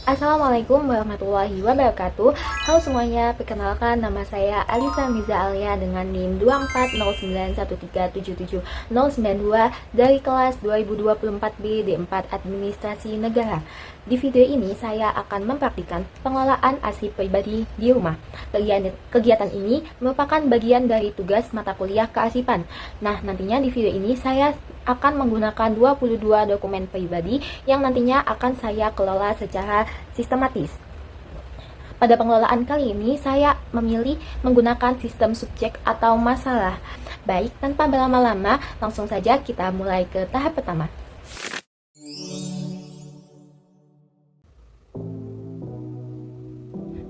Assalamualaikum warahmatullahi wabarakatuh. Halo semuanya, perkenalkan nama saya Alisa Miza Alia dengan NIM 240913779092 dari kelas 2024B D4 Administrasi Negara. Di video ini saya akan mempraktikkan pengelolaan arsip pribadi di rumah. Kegiatan ini merupakan bagian dari tugas mata kuliah kearsipan. Nah, nantinya di video ini saya akan menggunakan 22 dokumen pribadi yang nantinya akan saya kelola secara sistematis. Pada pengelolaan kali ini, saya memilih menggunakan sistem subjek atau masalah. Baik, tanpa berlama-lama, langsung saja kita mulai ke tahap pertama.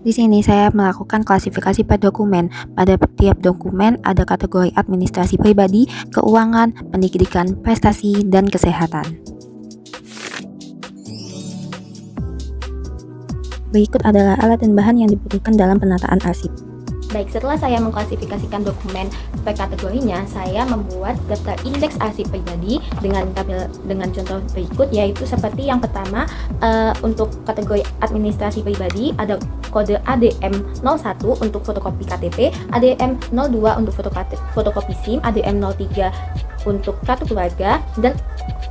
Di sini saya melakukan klasifikasi per dokumen. Pada tiap dokumen ada kategori administrasi pribadi, keuangan, pendidikan, prestasi, dan kesehatan. Berikut adalah alat dan bahan yang dibutuhkan dalam penataan arsip. Baik, setelah saya mengklasifikasikan dokumen per kategorinya, saya membuat daftar indeks arsip pribadi dengan contoh berikut, yaitu seperti yang pertama, untuk kategori administrasi pribadi ada kode ADM 01 untuk fotokopi KTP, ADM 02 untuk fotokopi SIM, ADM 03 untuk kartu keluarga, dan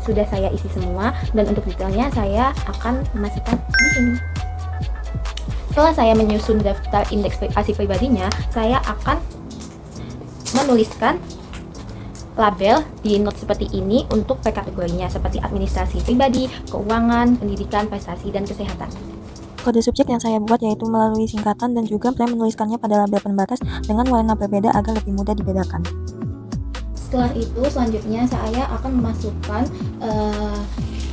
sudah saya isi semua, dan untuk detailnya saya akan memasukkan di sini. Setelah saya menyusun daftar indeks arsip pribadinya, saya akan menuliskan label di note seperti ini untuk per kategorinya, seperti administrasi pribadi, keuangan, pendidikan, prestasi, dan kesehatan. Kode subjek yang saya buat yaitu melalui singkatan dan juga saya menuliskannya pada label pembatas dengan warna berbeda agar lebih mudah dibedakan. Setelah itu, selanjutnya saya akan memasukkan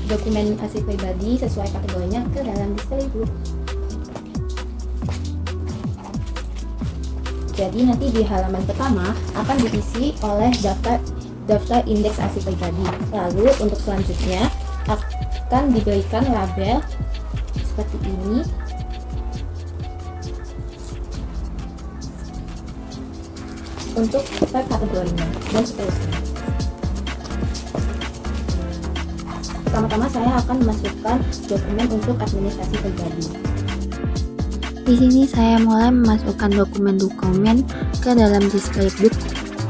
dokumen arsip pribadi sesuai kategorinya ke dalam display book. Jadi nanti di halaman pertama akan diisi oleh daftar indeks arsip pribadi. Lalu untuk selanjutnya akan diberikan label seperti ini. Untuk per kategorinya dan seterusnya. Pertama-tama saya akan memasukkan dokumen untuk administrasi pribadi. Di sini saya mulai memasukkan dokumen-dokumen ke dalam display book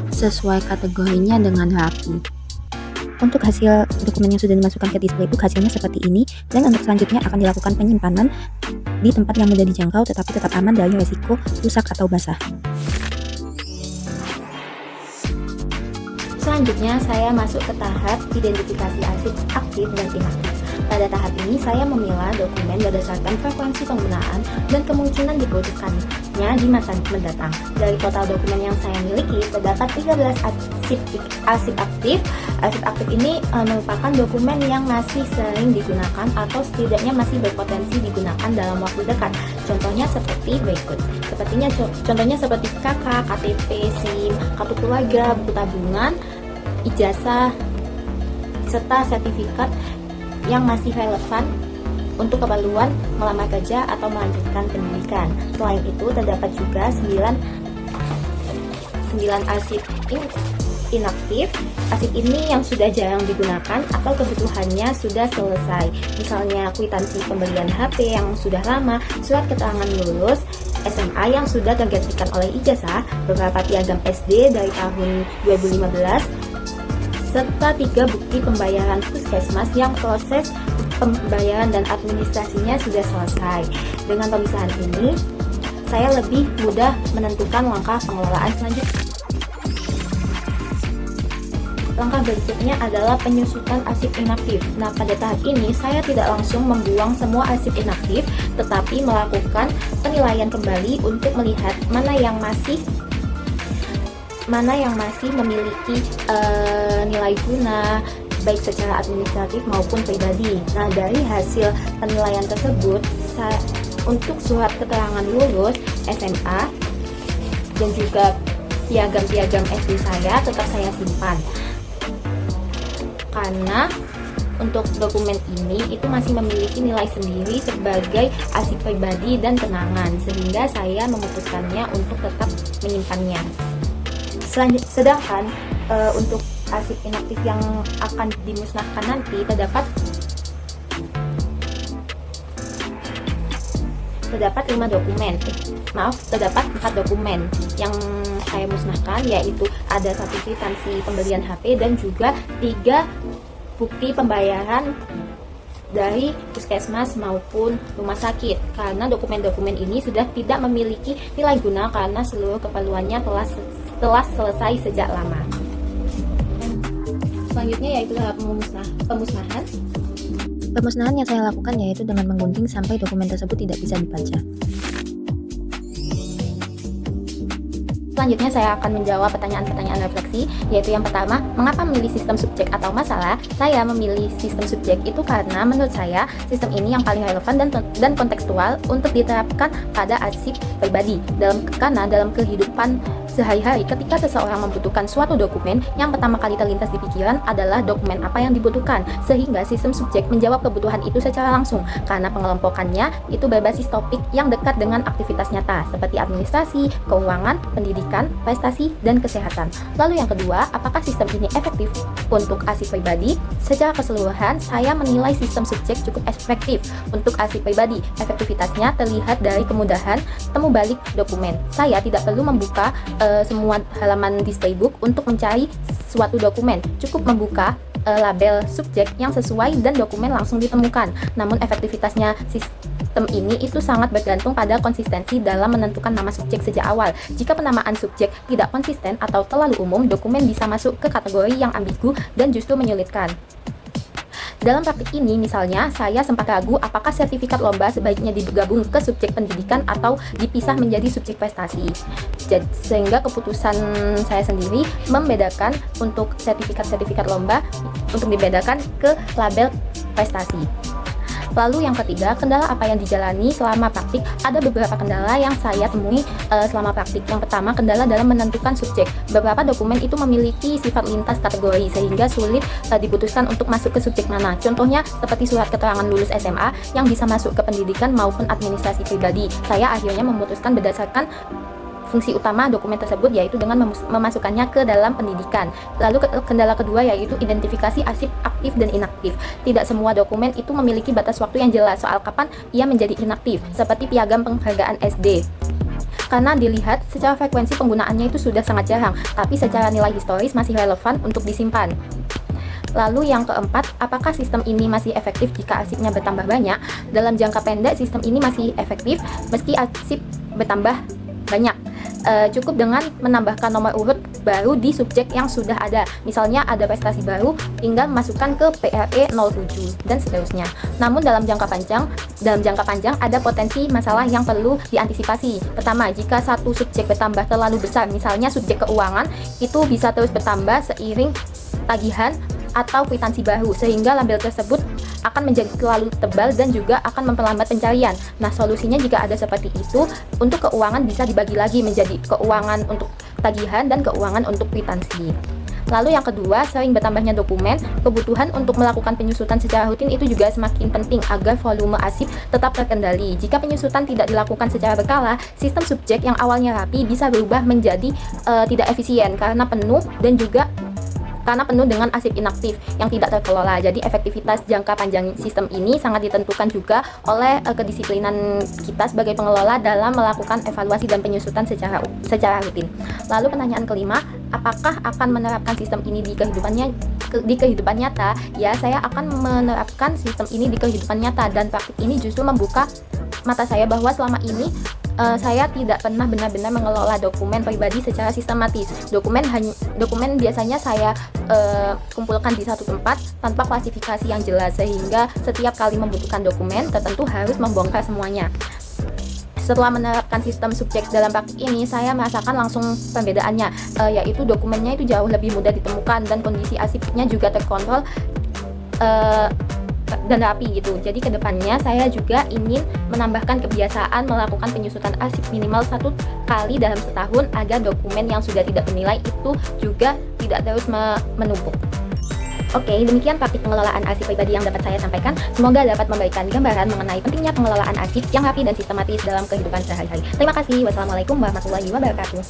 sesuai kategorinya dengan rapi. Untuk hasil dokumen yang sudah dimasukkan ke display book, hasilnya seperti ini, dan untuk selanjutnya akan dilakukan penyimpanan di tempat yang mudah dijangkau tetapi tetap aman dari risiko rusak atau basah. Selanjutnya saya masuk ke tahap identifikasi arsip aktif dan inaktif. Pada tahap ini saya memilah dokumen berdasarkan frekuensi penggunaan dan kemungkinan dibutuhkannya di masa mendatang. Dari total dokumen yang saya miliki, terdapat 13 arsip aktif. Arsip aktif ini merupakan dokumen yang masih sering digunakan atau setidaknya masih berpotensi digunakan dalam waktu dekat. Contohnya seperti berikut. Contohnya seperti KK, KTP, SIM, kartu keluarga, buku tabungan, ijazah, serta sertifikat yang masih relevan untuk keperluan melamar kerja atau melanjutkan pendidikan. Selain itu, terdapat juga 9 arsip inaktif. Arsip ini yang sudah jarang digunakan atau kebutuhannya sudah selesai. Misalnya kwitansi pembelian HP yang sudah lama, surat keterangan lulus SMA yang sudah tergantikan oleh ijazah, beberapa piagam SD dari tahun 2015, serta 3 bukti pembayaran puskesmas yang proses pembayaran dan administrasinya sudah selesai. Dengan pemisahan ini, saya lebih mudah menentukan langkah pengelolaan selanjutnya. Langkah berikutnya adalah penyusutan arsip inaktif. Nah, pada tahap ini saya tidak langsung membuang semua arsip inaktif, tetapi melakukan penilaian kembali untuk melihat mana yang masih memiliki nilai guna baik secara administratif maupun pribadi. Nah, dari hasil penilaian tersebut, untuk surat keterangan lulus SMA dan juga piagam-piagam SD saya tetap saya simpan, karena untuk dokumen ini itu masih memiliki nilai sendiri sebagai arsip pribadi dan kenangan, sehingga saya memutuskannya untuk tetap menyimpannya. Sedangkan untuk arsip inaktif yang akan dimusnahkan nanti terdapat 5 dokumen. Terdapat 4 dokumen yang saya musnahkan, yaitu ada 1 kwitansi pembelian HP dan juga 3 bukti pembayaran dari puskesmas maupun rumah sakit, karena dokumen-dokumen ini sudah tidak memiliki nilai guna karena seluruh keperluannya telah selesai sejak lama. Selanjutnya yaitu tahap pemusnahan. Pemusnahan yang saya lakukan yaitu dengan menggunting sampai dokumen tersebut tidak bisa dibaca. Selanjutnya saya akan menjawab pertanyaan-pertanyaan refleksi, yaitu yang pertama, mengapa memilih sistem subjek atau masalah? Saya memilih sistem subjek itu karena menurut saya sistem ini yang paling relevan dan kontekstual untuk diterapkan pada arsip pribadi. Karena dalam kehidupan sehari-hari, ketika seseorang membutuhkan suatu dokumen, yang pertama kali terlintas di pikiran adalah dokumen apa yang dibutuhkan, sehingga sistem subjek menjawab kebutuhan itu secara langsung, karena pengelompokannya itu berbasis topik yang dekat dengan aktivitas nyata, seperti administrasi, keuangan, pendidikan, prestasi, dan kesehatan. Lalu yang kedua, apakah sistem ini efektif untuk arsip pribadi? Secara keseluruhan, saya menilai sistem subjek cukup efektif untuk arsip pribadi. Efektivitasnya terlihat dari kemudahan temu balik dokumen. Saya tidak perlu membuka semua halaman display book untuk mencari suatu dokumen. Cukup membuka label subjek yang sesuai dan dokumen langsung ditemukan. Namun efektivitasnya sistem ini itu sangat bergantung pada konsistensi dalam menentukan nama subjek sejak awal. Jika penamaan subjek tidak konsisten atau terlalu umum, dokumen bisa masuk ke kategori yang ambigu dan justru menyulitkan. Dalam praktik ini, misalnya, saya sempat ragu apakah sertifikat lomba sebaiknya digabung ke subjek pendidikan atau dipisah menjadi subjek prestasi. Sehingga keputusan saya sendiri membedakan untuk sertifikat lomba untuk dibedakan ke label prestasi. Lalu yang ketiga, kendala apa yang dijalani selama praktik? Ada beberapa kendala yang saya temui selama praktik. Yang pertama, kendala dalam menentukan subjek. Beberapa dokumen itu memiliki sifat lintas kategori sehingga sulit diputuskan untuk masuk ke subjek mana. Contohnya seperti surat keterangan lulus SMA yang bisa masuk ke pendidikan maupun administrasi pribadi. Saya akhirnya memutuskan berdasarkan fungsi utama dokumen tersebut, yaitu dengan memasukkannya ke dalam pendidikan. Lalu kendala kedua yaitu identifikasi arsip aktif dan inaktif. Tidak semua dokumen itu memiliki batas waktu yang jelas soal kapan ia menjadi inaktif, seperti piagam penghargaan SD. Karena dilihat secara frekuensi penggunaannya itu sudah sangat jarang, tapi secara nilai historis masih relevan untuk disimpan. Lalu yang keempat, apakah sistem ini masih efektif jika arsipnya bertambah banyak? Dalam jangka pendek, sistem ini masih efektif meski arsip bertambah banyak. Cukup dengan menambahkan nomor urut baru di subjek yang sudah ada. Misalnya ada prestasi baru, tinggal masukkan ke PRE 07 dan seterusnya. Namun dalam jangka panjang ada potensi masalah yang perlu diantisipasi. Pertama, jika satu subjek bertambah terlalu besar, misalnya subjek keuangan, itu bisa terus bertambah seiring tagihan atau kwitansi baru, sehingga label tersebut akan menjadi terlalu tebal dan juga akan memperlambat pencarian. Nah, solusinya jika ada seperti itu, untuk keuangan bisa dibagi lagi menjadi keuangan untuk tagihan dan keuangan untuk kwitansi. Lalu yang kedua, sering bertambahnya dokumen, kebutuhan untuk melakukan penyusutan secara rutin itu juga semakin penting agar volume arsip tetap terkendali. Jika penyusutan tidak dilakukan secara berkala, sistem subjek yang awalnya rapi bisa berubah menjadi tidak efisien karena penuh dengan arsip inaktif yang tidak terkelola. Jadi efektivitas jangka panjang sistem ini sangat ditentukan juga oleh kedisiplinan kita sebagai pengelola dalam melakukan evaluasi dan penyusutan secara rutin. Lalu pertanyaan kelima, apakah akan menerapkan sistem ini di kehidupan nyata? Ya, saya akan menerapkan sistem ini di kehidupan nyata, dan praktik ini justru membuka mata saya bahwa selama ini saya tidak pernah benar-benar mengelola dokumen pribadi secara sistematis. Dokumen biasanya saya kumpulkan di satu tempat tanpa klasifikasi yang jelas, sehingga setiap kali membutuhkan dokumen tertentu harus membongkar semuanya. Setelah menerapkan sistem subjek dalam praktik ini, saya merasakan langsung perbedaannya, yaitu dokumennya itu jauh lebih mudah ditemukan dan kondisi arsipnya juga terkontrol dan rapi gitu. Jadi kedepannya saya juga ingin menambahkan kebiasaan melakukan penyusutan arsip minimal 1 kali dalam setahun agar dokumen yang sudah tidak bernilai itu juga tidak terus menumpuk. Oke, demikian praktik pengelolaan arsip pribadi yang dapat saya sampaikan. Semoga dapat memberikan gambaran mengenai pentingnya pengelolaan arsip yang rapi dan sistematis dalam kehidupan sehari-hari. Terima kasih. Wassalamualaikum warahmatullahi wabarakatuh.